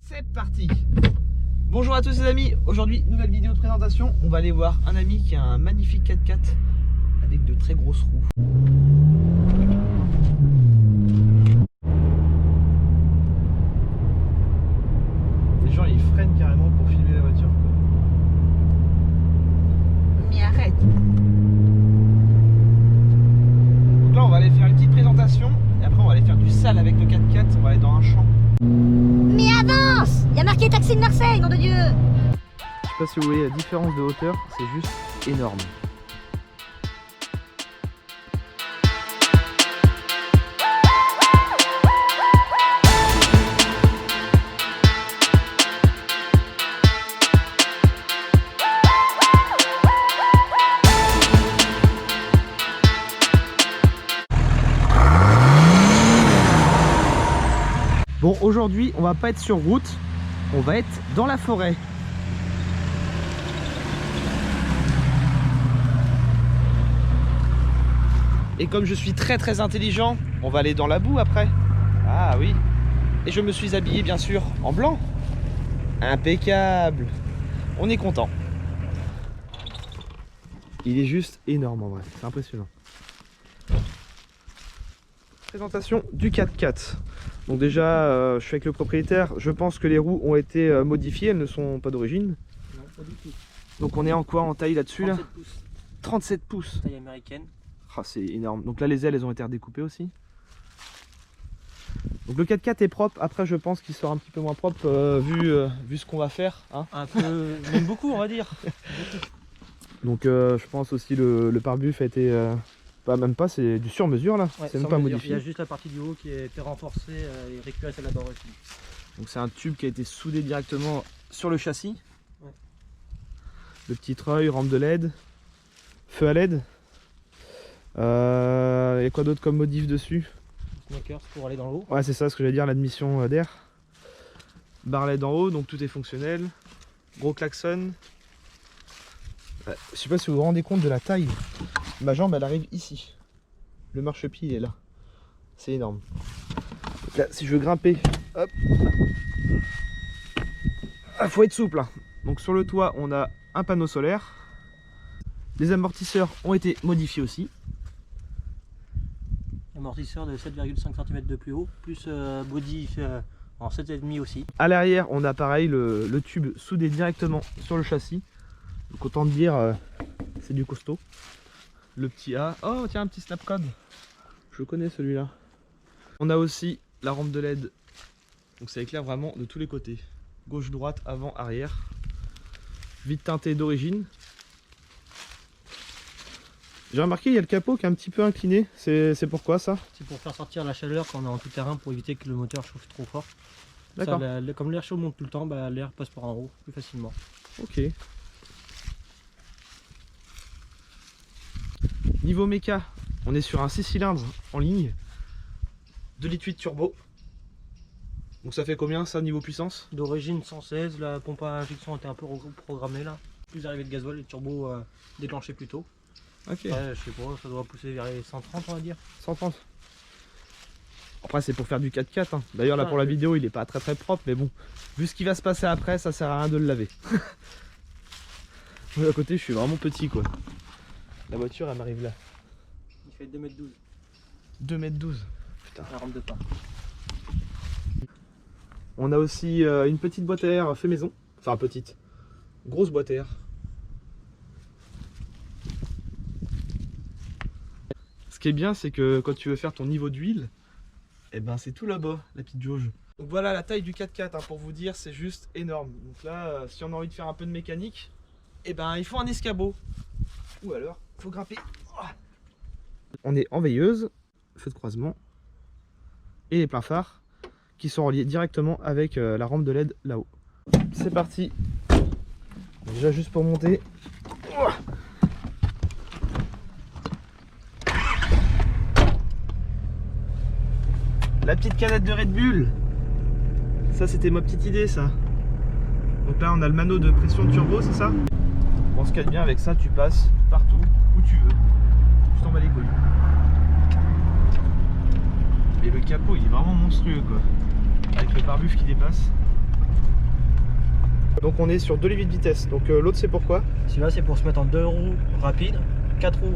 C'est parti. Bonjour à tous les amis, aujourd'hui nouvelle vidéo de présentation. On va aller voir un ami qui a un magnifique 4x4 avec de très grosses roues. Les gens ils freinent carrément pour filmer la voiture quoi. Mais arrête. Donc là on va aller faire une petite présentation et après on va aller faire du sale avec le 4x4, on va aller dans un champ. Mais avance! Il y a marqué taxi de Marseille, nom de Dieu! Je sais pas si vous voyez la différence de hauteur, c'est juste énorme. Bon, aujourd'hui, on va pas être sur route, on va être dans la forêt. Et comme je suis très intelligent, on va aller dans la boue après. Ah oui. Et je me suis habillé bien sûr en blanc. Impeccable. On est content. Il est juste énorme en vrai, c'est impressionnant. Présentation du 4x4. Donc déjà, je suis avec le propriétaire, je pense que les roues ont été modifiées, elles ne sont pas d'origine. Non, pas du tout. Donc on est en quoi en taille là-dessus là? 37 pouces. 37 pouces. Taille américaine. Ah, c'est énorme. Donc là les ailes elles ont été redécoupées aussi. Donc le 4x4 est propre, après je pense qu'il sera un petit peu moins propre vu ce qu'on va faire. Hein. Un peu, même beaucoup on va dire. Donc je pense aussi le pare-buff a été... même pas, c'est du sur-mesure là, Ouais, c'est même pas mesure. modifié. Il y a juste la partie du haut qui a été renforcée et récupérée celle là-bas aussi. Donc c'est un tube qui a été soudé directement sur le châssis. Ouais. Le petit treuil, rampe de LED, feu à LED. Il y a quoi d'autre comme modif dessus? Sneakers pour aller dans l'eau. Ouais c'est ça ce que j'allais dire, l'admission d'air. Barre LED en haut, donc tout est fonctionnel. Gros klaxon. Je sais pas si vous vous rendez compte de la taille. Ma jambe elle arrive ici. Le marchepied il est là. C'est énorme. Donc là si je veux grimper, hop. Ah, faut être souple. Hein. Donc sur le toit on a un panneau solaire. Les amortisseurs ont été modifiés aussi. Amortisseur de 7,5 cm de plus haut, plus body en 7,5 aussi. À l'arrière on a pareil le tube soudé directement sur le châssis. Donc autant dire c'est du costaud. Le petit A. Oh tiens un petit snapcode. Je connais celui-là. On a aussi la rampe de LED. Donc ça éclaire vraiment de tous les côtés. Gauche, droite, avant, arrière. Vide teinté d'origine. J'ai remarqué il y a le capot qui est un petit peu incliné. C'est pourquoi ça? C'est pour faire sortir la chaleur quand on est en tout terrain pour éviter que le moteur chauffe trop fort. D'accord. Comme l'air chaud monte tout le temps, bah, l'air passe par en haut plus facilement. Ok. Niveau méca, on est sur un 6 cylindres en ligne. 2,8 litres turbo. Donc ça fait combien ça niveau puissance? D'origine 116, la pompe à injection était un peu reprogrammée là. Plus arrivé de gasoil et le turbo déclenché plus tôt. Ok. Ouais, je sais pas, ça doit pousser vers les 130 on va dire. 130. Après c'est pour faire du 4x4 hein. D'ailleurs là pour la vidéo il est pas très propre mais bon, vu ce qui va se passer après ça sert à rien de le laver. Moi à côté je suis vraiment petit quoi. La voiture elle m'arrive là. Il fait 2,12 m. 2,12 m. Putain. La rampe de pas. On a aussi une petite boîte à air fait maison. Enfin petite. Grosse boîte à air. Ce qui est bien c'est que quand tu veux faire ton niveau d'huile, et ben c'est tout là-bas, la petite jauge. Donc voilà la taille du 4x4 hein, pour vous dire c'est juste énorme. Donc là si on a envie de faire un peu de mécanique, et ben il faut un escabeau. Ou alors il faut grimper. On est en veilleuse, feu de croisement et les pleins phares qui sont reliés directement avec la rampe de LED là-haut. C'est parti. Déjà juste pour monter. La petite canette de Red Bull. Ça c'était ma petite idée ça. Donc là on a le mano de pression turbo, c'est ça? Bon, ce qu'il y a de bien avec ça, tu passes partout où tu veux. Tu t'en bats les couilles. Et le capot il est vraiment monstrueux quoi. Avec le pare-buff qui dépasse. Donc on est sur 2 leviers de vitesse. Donc l'autre c'est pourquoi? Celui-là, c'est pour se mettre en 2 roues rapides, 4 roues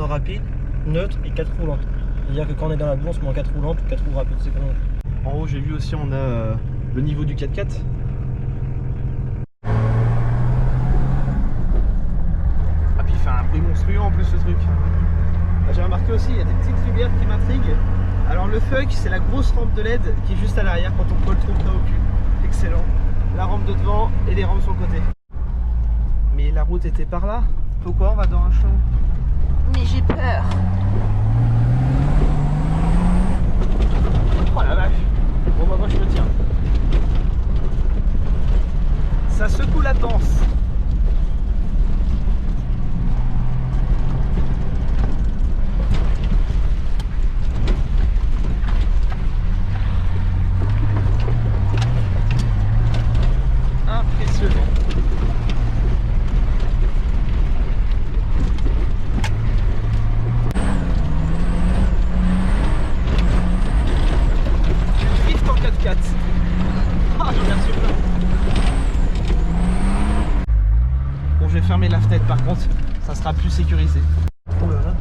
rapides, neutres et 4 roues lentes. C'est-à-dire que quand on est dans la boue, on se met en 4 roues lentes ou 4 roues rapides. C'est comme En haut j'ai vu aussi on a le niveau du 4x4. Ah puis il fait un bruit monstrueux en plus ce truc. Ah, j'ai remarqué aussi il y a des petites lumières qui m'intriguent. Alors le fuck c'est la grosse rampe de LED qui est juste à l'arrière quand on colle trop près au cul. Excellent. La rampe de devant et les rampes sur le côté. Mais la route était par là. Pourquoi on va dans un champ? Mais j'ai peur. Oh la vache. Bon bah moi je me tiens. Ça secoue la danse. Impressionnant. Drift en 4x4. Ah, j'en ai reçu plein. Bon, je vais fermer la fenêtre par contre, ça sera plus sécurisé. Oh là là.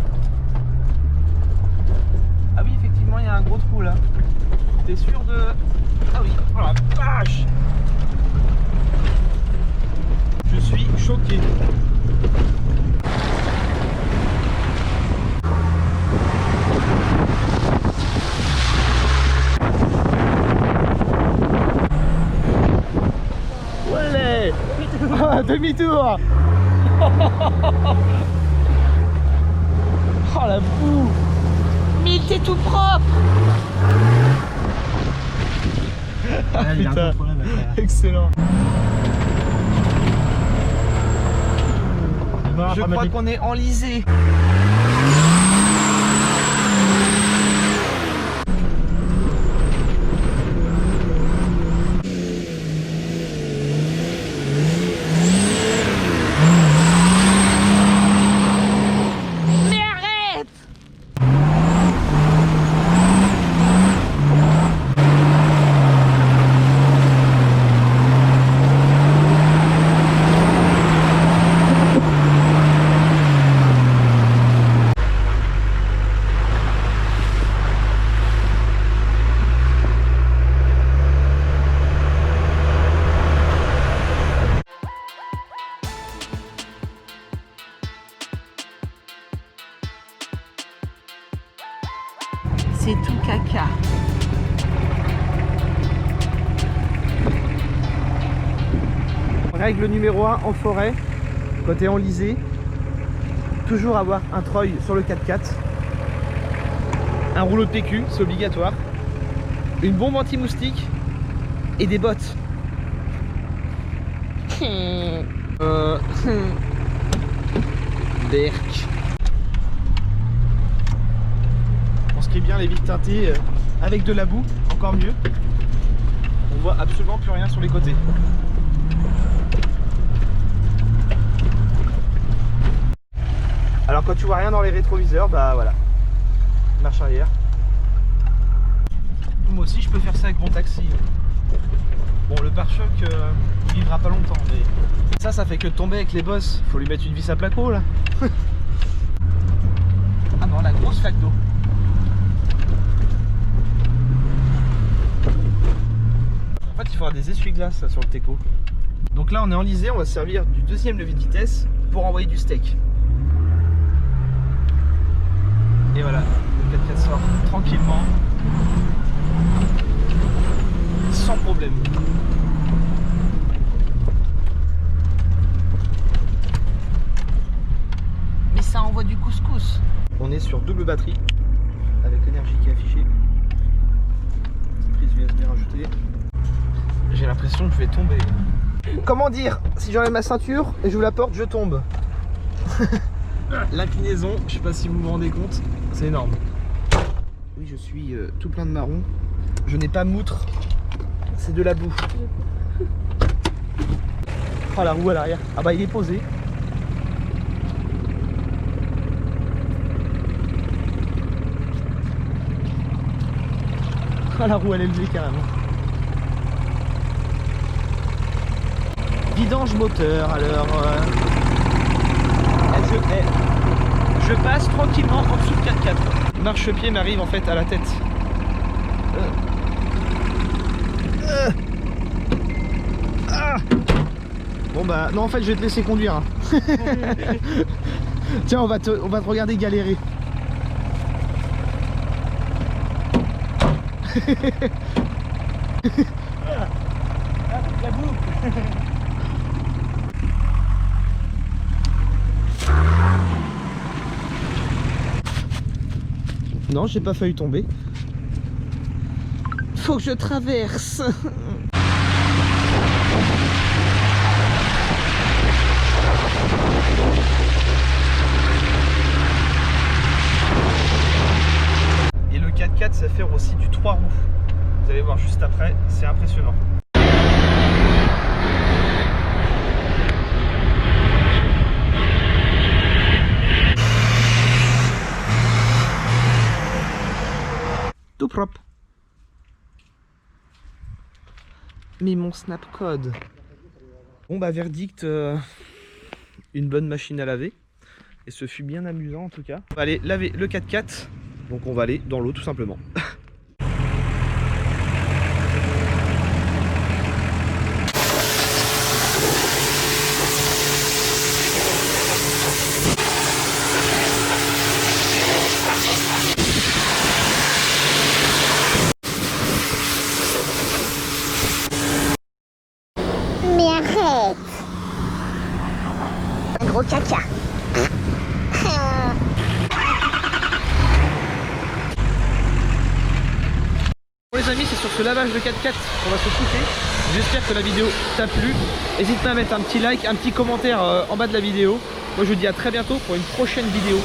Ah oui, effectivement, il y a un gros trou là. T'es sûr de... Ah oui, oh la vache. Je suis choqué. Ouais. Ah, demi-tour. Oh la boue. Mais t'es tout propre. Ah, Il y a un putain. gros problème avec la- Excellent. Bah, Je pas crois mettre qu'on est enlisé. Mais arrête. C'est tout caca. Règle numéro 1 en forêt, quand t'es enlisé, toujours avoir un treuil sur le 4x4, un rouleau de PQ, c'est obligatoire, une bombe anti-moustique et des bottes. Berk. Pour ce qui est bien, les vitres teintées avec de la boue, encore mieux. On voit absolument plus rien sur les côtés. Alors quand tu vois rien dans les rétroviseurs, bah voilà, marche arrière. Moi aussi je peux faire ça avec mon taxi. Bon, le pare-choc il vivra pas longtemps, mais ça fait que de tomber avec les bosses. Faut lui mettre une vis à placo là. Ah non, la grosse flaque d'eau. En fait il faut avoir des essuie-glaces sur le Teco. Donc là on est enlisé, on va se servir du deuxième levier de vitesse pour envoyer du steak. Et voilà, le 4x4 sort tranquillement, sans problème. Mais ça envoie du couscous. On est sur double batterie, avec l'énergie qui est affichée. Petite prise USB rajoutée. J'ai l'impression que je vais tomber. Comment dire, si j'enlève ma ceinture et j'ouvre la porte, je tombe. L'inclinaison, je sais pas si vous vous rendez compte, c'est énorme. Oui, je suis tout plein de marron. Je n'ai pas moutre, c'est de la boue. Oh, la roue à l'arrière. Ah bah il est posé. Oh, la roue elle est levée carrément. vidange moteur. Alors, je passe tranquillement en dessous de 4x4. Marchepied m'arrive en fait à la tête. Bon bah non, en fait je vais te laisser conduire hein. Tiens, on va te regarder galérer. Non, j'ai pas failli tomber. Faut que je traverse. Et le 4x4 sait faire aussi du 3 roues. Vous allez voir juste après, c'est impressionnant. Tout propre. Mais mon snapcode. Bon bah verdict, une bonne machine à laver. Et ce fut bien amusant en tout cas. On va aller laver le 4x4. Donc on va aller dans l'eau tout simplement. Mais arrête. Un gros caca. Bon les amis, c'est sur ce lavage de 4x4 qu'on va se coucher. J'espère que la vidéo t'a plu. N'hésite pas à mettre un petit like, un petit commentaire en bas de la vidéo. Moi je vous dis à très bientôt pour une prochaine vidéo.